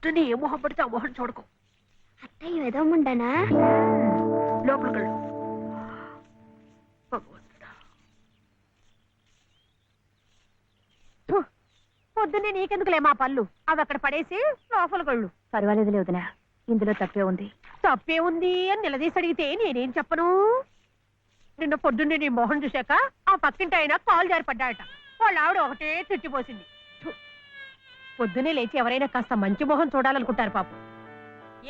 పొద్దున్నే ఏ మొహం పడితే ఆ మొహం చూడకు. అత్తయ్య ఏదో ఉండనా లోపలికి వెళ్ళు. భగవంతుడా. థు, పొద్దున్నే నీకెందుకులే మా పళ్ళు, అవి అక్కడ పడేసి లోపలికి వెళ్ళు. పర్వాలేదులే వదినా, ఇందులో తప్పే ఉంది. తప్పే ఉంది అని నిలదీసి అడిగితే నేనేం చెప్పను? నిన్న పొద్దున్నే నీ మొహం చూశాక ఆ పక్కింటి ఆయన కాలు జారి పడ్డాడట. వాళ్ళ ఆవిడ ఒకటే తిట్టిపోసింది. థు, పొద్దునే లేచి ఎవరైనా కాస్త మంచి మొహం చూడాలనుకుంటారు పాపం.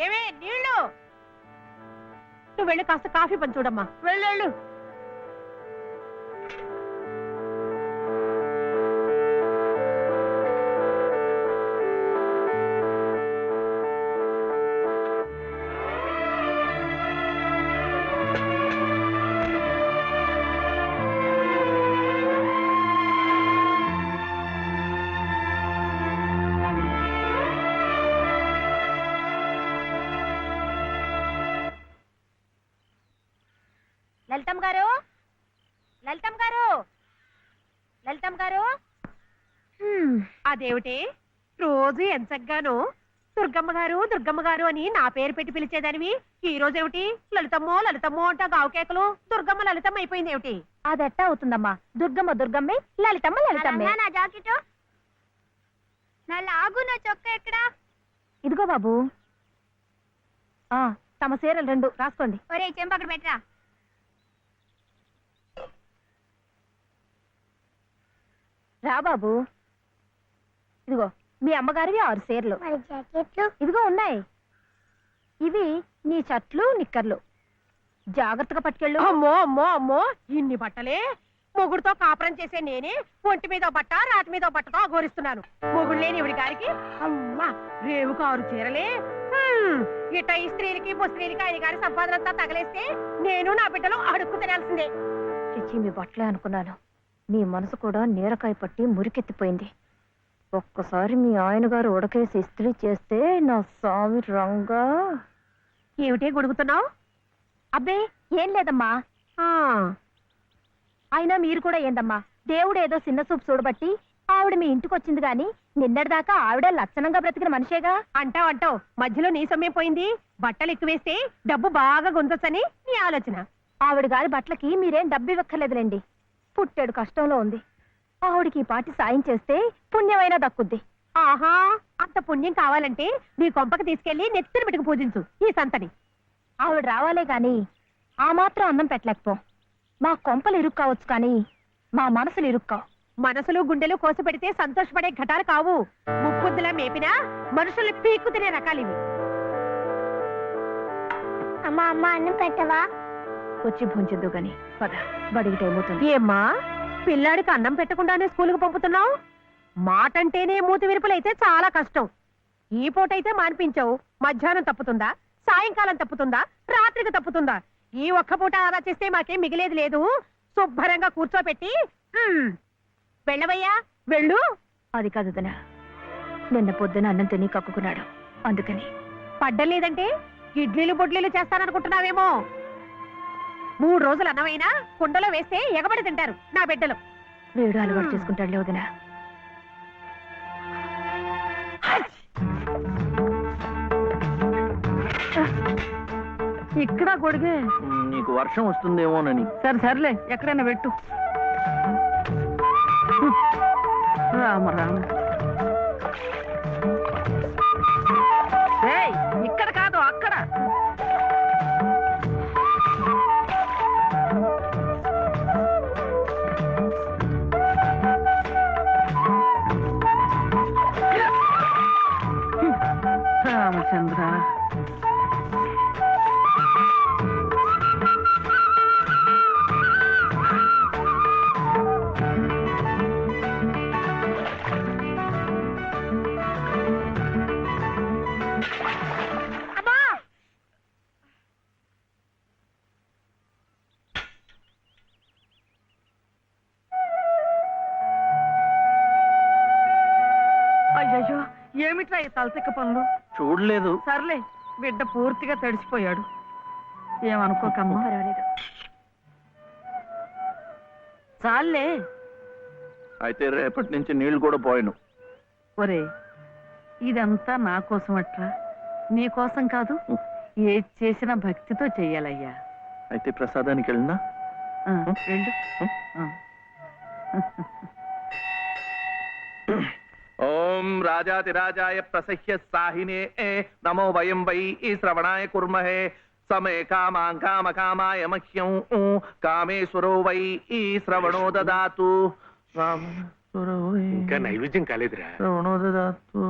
ఏమే నీళ్ళు, నువ్వు వెళ్ళి కాస్త కాఫీ పని చూడమ్మా. వెళ్ళు. లలితమ్మ గారు, లలితమ్మ గారు, లలితమ్మ గారు. అదేమిటి రోజు ఎంచగ్గాను దుర్గమ్మ గారు అని నా పేరు పెట్టి పిలిచేదానివి, ఈ రోజు ఏమిటి లలితమ్మో అంటా గావుకేకలు దుర్గమ్మ లలితమ్మ అయిపోయింది ఏమిటి? అదెట్టా అవుతుందమ్మా, దుర్గమ్మే, లలితమ్మే. నా జాకెట్ నా లాగు, నా చొక్క ఎక్కడా? ఇదిగో బాబు, తమ చీరలు 2 రాసుకోండి. ఒరే చెంప అక్కడ పెట్టరా. రా బాబు, ఇదిగో మీ అమ్మగారివి 6 చీరలు. మరి జాకెట్లు ఇదిగో ఉన్నాయి. ఇవి నీ చట్లు నిక్కర్లు, జాగ్రత్తగా పట్టుకెళ్ళు. అమ్మో ఇన్ని బట్టలే? మొగుడుతో కాపురం చేసే నేనే ఒంటి మీద బట్ట రాతి మీద బట్టతో అఘోరిస్తున్నాను. మొగుడు లేని ఇవిడి గారికి అమ్మా రేవు 6 చీరలే. ఇట్ట ఈ స్త్రీలకి ముస్త్రీలకి ఆయన గారి సంపాదన అంతా తగలేస్తే నేను నా బిడ్డలు అడుక్కు తినాల్సిందే. చిచ్చి, మీ బట్టలే అనుకున్నాను. మీ మనసు కూడా నీరకాయ పట్టి మురికెత్తిపోయింది. ఒక్కసారి మీ ఆయన గారు ఉడకేసి ఇస్త్రీ చేస్తే నా స్వామి రంగా. ఏమిటే గొడుగుతున్నావు? అబ్బే ఏం లేదమ్మా. అయినా మీరు కూడా ఏందమ్మా, దేవుడు ఏదో చిన్న చూపు చూడబట్టి ఆవిడ మీ ఇంటికి వచ్చింది గాని నిన్నటిదాకా ఆవిడ లక్షణంగా బ్రతికిన మనిషేగా. అంటావు మధ్యలో నీ సమయం పోయింది. బట్టలు ఎక్కువేస్తే డబ్బు బాగా గుంజొచ్చని నీ ఆలోచన. ఆవిడ గారి బట్టలకి మీరేం డబ్బు ఇవ్వక్కర్లేదులేండి. పుట్టాడు కష్టంలో ఉంది. ఆవిడికి ఈ పాటి సాయం చేస్తే పుణ్యమైనా దక్కుద్ది. ఆహా, అంత పుణ్యం కావాలంటే నీ కొంపకి తీసుకెళ్లి నెత్తిన పెట్టుకు పూజించు ఈ సంతని. ఆవిడ రావాలే గాని ఆ మాత్రం అన్నం పెట్టలేకపో. మా కొంపలు ఇరుక్కు కావచ్చు కానీ మా మనసులు ఇరుక్కావు. మనసులు గుండెలు కోసి పెడితే సంతోషపడే ఘటాలు కావు. ముప్పుద్దులా మేపినా మనుషుల్ని పీక్కు తినే రకాలివి. అమ్మా అన్నం పెట్టవా? వచ్చి భుంచొద్దు గాని పద, బడికి టైం అవుతుంది. ఏమ్మా, పిల్లాడికి అన్నం పెట్టకుండానే స్కూల్కి పంపుతున్నావు? మాటంటేనే మూతి విరుపులైతే చాలా కష్టం. ఈ పూటైతే మానిపించావు, మధ్యాహ్నం తప్పుతుందా, సాయంకాలం తప్పుతుందా, రాత్రికి తప్పుతుందా? ఈ ఒక్క పూట ఆదా చేస్తే మాకేం మిగిలేదు లేదు. శుభ్రంగా కూర్చోపెట్టి వెళ్ళవయ్యా, వెళ్ళు. అది కాదు వదినా, నిన్న పొద్దున అన్నం తిని కక్కుకున్నాడు, అందుకని. పడ్డలేదంటే ఇడ్లీలు బొడ్లీలు చేస్తాననుకుంటున్నావేమో. 3 రోజులు అన్నమైనా కుండలో వేస్తే ఎగబడి తింటారు నా బిడ్డలు. వేడు అలవాటు చేసుకుంటాడులే వదినా. ఇక్కడ గొడిగే. నీకు వర్షం వస్తుందేమోనని. సర్లే ఎక్కడైనా పెట్టు. రామ ఇక్కడ కాదు అక్కడ. రామచంద్ర, అయ్యో ఏమిట్రా ఈ తలతిక్క పనులు? చూడలేదు. సర్లే, బిడ్డ పూర్తిగా తడిసిపోయాడు. ఏమనుకోకమ్మా. పర్వాలేదు. చాలే. అయితే రేపటి నుంచి నీళ్లు కూడా పోయాను. ఒరే, ఇదంతా నా కోసం అట్రా, నీ కోసం కాదు. ఏది చేసినా భక్తితో చెయ్యాలయ్యా. అయితే ప్రసాదానికి వెళ్ళినా వెళ్ళు. ఓం రాజాతిరాజాయ ప్రసహ్య సాహినే నమో వయం వై శ్రవణాయ కుర్మహే సమే కామాం కామకామాయ మహ్యం కామేశ్వరో వై శ్రవణో దదాతు. ఇంకా నైవేద్యం కాలేదురా. శ్రవణో దదాతు.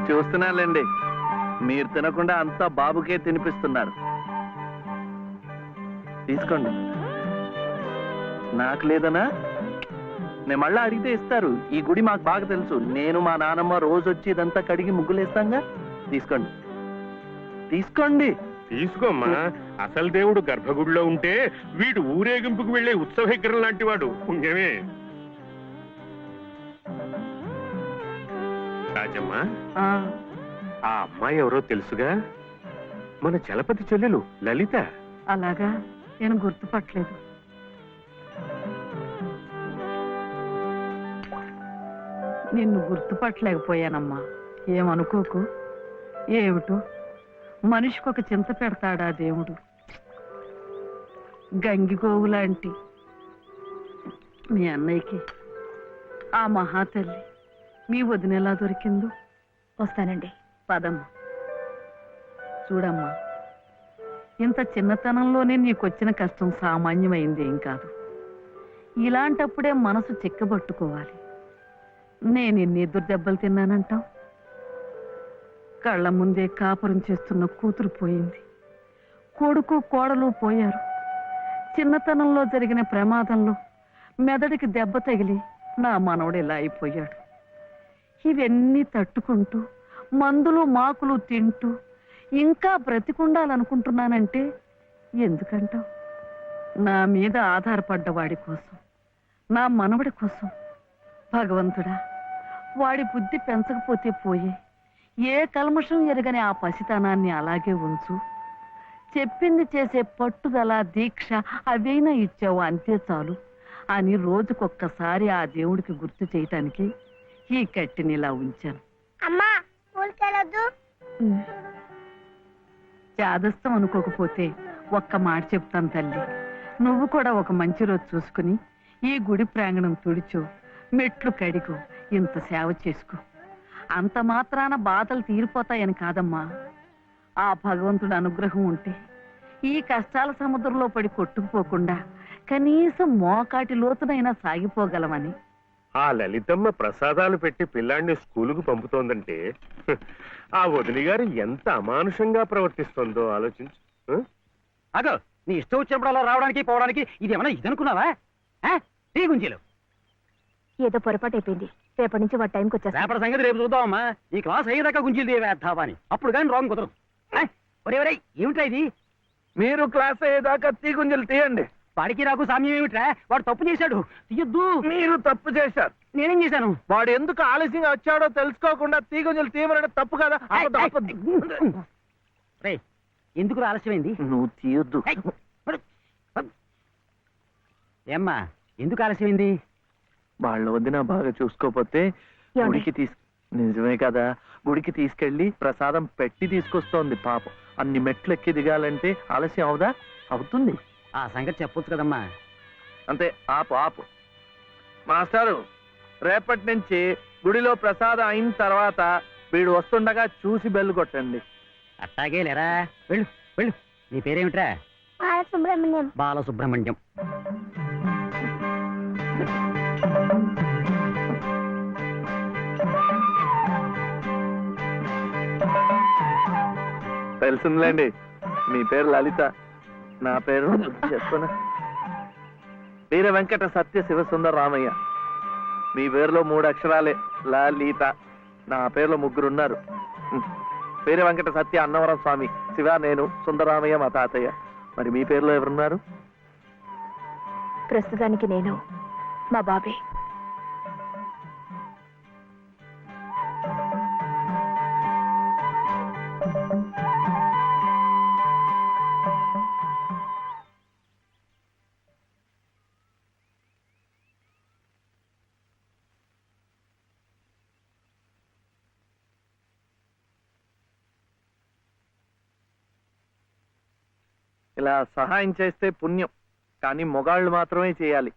చూస్తున్నానులేండి, మీరు తినకుండా అంతా బాబుకే తినిపిస్తున్నారు. తీసుకోండి. నాకు లేదనా? నేను మళ్ళా అడిగితే ఇస్తారు. ఈ గుడి మాకు బాగా తెలుసు. నేను మా నానమ్మ రోజు వచ్చి ఇదంతా కడిగి ముగ్గులేస్తాంగా. తీసుకోండి, తీసుకోండి. తీసుకోమ్మా. అసలు దేవుడు గర్భగుడిలో ఉంటే వీడు ఊరేగింపుకు వెళ్లే ఉత్సవ విగ్రహం లాంటి వాడు. పుణ్యమే. రాజమ్మ, ఆ అమ్మాయి ఎవరో తెలుసుగా? మన చలపతి చెల్లెలు లలిత. అలాగా, నేను గుర్తుపట్టలేదు. నిన్ను గుర్తుపట్టలేకపోయానమ్మా. ఏమనుకోకు. ఏమిటో మనిషికి ఒక చింత పెడతాడా దేవుడు. గంగిగోవు లాంటి మీ అన్నయ్యకి ఆ మహాతల్లి మీ వదిన ఎలా దొరికిందో. వస్తానండి. పదమ్మా. చూడమ్మా, ఇంత చిన్నతనంలోనే నీకొచ్చిన కష్టం సామాన్యమైంది ఏం కాదు. ఇలాంటప్పుడే మనసు చిక్కబట్టుకోవాలి. నేను ఎన్ని ఎదురు దెబ్బలు తిన్నానంటావు. కళ్ళ ముందే కాపురం చేస్తున్న కూతురు పోయింది. కొడుకు కోడలు పోయారు. చిన్నతనంలో జరిగిన ప్రమాదంలో మెదడికి దెబ్బ తగిలి నా మనవడు ఇలా అయిపోయాడు. ఇవన్నీ తట్టుకుంటూ మందులు మాకులు తింటూ ఇంకా బ్రతికుండాలనుకుంటున్నానంటే ఎందుకంటావు? నా మీద ఆధారపడ్డ వాడి కోసం, నా మనవడి కోసం. భగవంతుడా, వాడి బుద్ధి పెంచకపోతే పోయే. ఏ కల్మషం ఎరగని ఆ పసితనాన్ని అలాగే ఉంచు. చెప్పింది చేసే పట్టుదల, దీక్ష అవైనా ఇచ్చావు, అంతే చాలు అని రోజుకొక్కసారి ఆ దేవుడికి గుర్తు చేయటానికి ఈ కట్టిని ఇలా ఉంచాను. అమ్మా, స్కూల్కెళ్ళొద్దు. చాదస్తం అనుకోకపోతే ఒక్క మాట చెప్తాను తల్లి. నువ్వు కూడా ఒక మంచి రోజు చూసుకుని ఈ గుడి ప్రాంగణం తుడిచో, మెట్లు కడిగో, ఇంత సేవ చేసుకో. అంత మాత్రాన బాధలు తీరిపోతాయని కాదమ్మా. ఆ భగవంతుడి అనుగ్రహం ఉంటే ఈ కష్టాల సముద్రంలో పడి కొట్టుకుపోకుండా కనీసం మోకాటి లోతునైనా సాగిపోగలమని. ఆ లలితమ్మ ప్రసాదాలు పెట్టి పిల్లాడిని స్కూలుకు పంపుతోందంటే ఆ వదిలి గారు ఎంత అమానుషంగా ప్రవర్తిస్తుందో ఆలోచించు. అగో, నీ ఇష్టం వచ్చినప్పుడు అలా రావడానికి పోవడానికి ఇది ఏమన్నా ఇదనుకున్నావా? టీ గుంజీలు. ఏదో పొరపాటు అయిపోయింది. రేపటి నుంచి వాడి టైంకి వచ్చేస్తా. రేపటి సంగతి రేపు చూద్దామమ్మా. ఈ క్లాస్ అయ్యేదాకా గుంజీలు వేద్దావా అని. అప్పుడు కానీ రాంగ్ కుదరదు. ఒరే ఒరే, ఏమిట్రా ఇది? మీరు క్లాస్ అయ్యేదాకా తీగుంజలు తీయండి. వాడికి నాకు సామ్యం ఏమిట్రా? వాడు తప్పు చేశాడు, తీయొద్దు. మీరు తప్పు చేశారు. నేనేం చేశాను? వాడు ఎందుకు ఆలస్యంగా వచ్చాడో తెలుసుకోకుండా తీగుంజలు తీయమనడం తప్పు కదా. రే, ఎందుకు ఆలస్యమైంది? నువ్వు తీయొద్దు. ఏమ్మా, ఎందుకు ఆలస్యమైంది? వాళ్ళ వదిన బాగా చూసుకోపోతే గుడికి నిజమే కదా, గుడికి తీసుకెళ్లి ప్రసాదం పెట్టి తీసుకొస్తోంది పాపం. అన్ని మెట్లు ఎక్కి దిగాలంటే ఆలస్యం అవుదా? అవుతుంది. ఆ సంగతి చెప్పొచ్చు కదమ్మా. అంతే, ఆపు ఆపు. మాస్టారు, రేపటి నుంచి గుడిలో ప్రసాదం అయిన తర్వాత వీడు వస్తుండగా చూసి బెల్లు కొట్టండి. అట్టాగే లేరా. వెళ్ళు వెళ్ళు. నీ పేరేమిట్రా? బాలసుబ్రహ్మణ్యం. బాలసుబ్రహ్మణ్యం. తెలిసిందిలేండి, మీ పేరు లలిత, నా పేరు చెప్పనా? వీర వెంకట సత్య శివసుందర రామయ్య. మీ పేరులో 3 అక్షరాలే లలిత. నా పేరులో 3 ఉన్నారు. వీర వెంకట సత్య అన్నవరం స్వామి, శివ నేను, సుందరరామయ్య మా తాతయ్య. మరి మీ పేరులో ఎవరున్నారు? ప్రస్తుతానికి నేను, మా బాబే. ఇలా సహాయం చేస్తే పుణ్యం, కానీ మొగాళ్ళు మాత్రమే చేయాలి.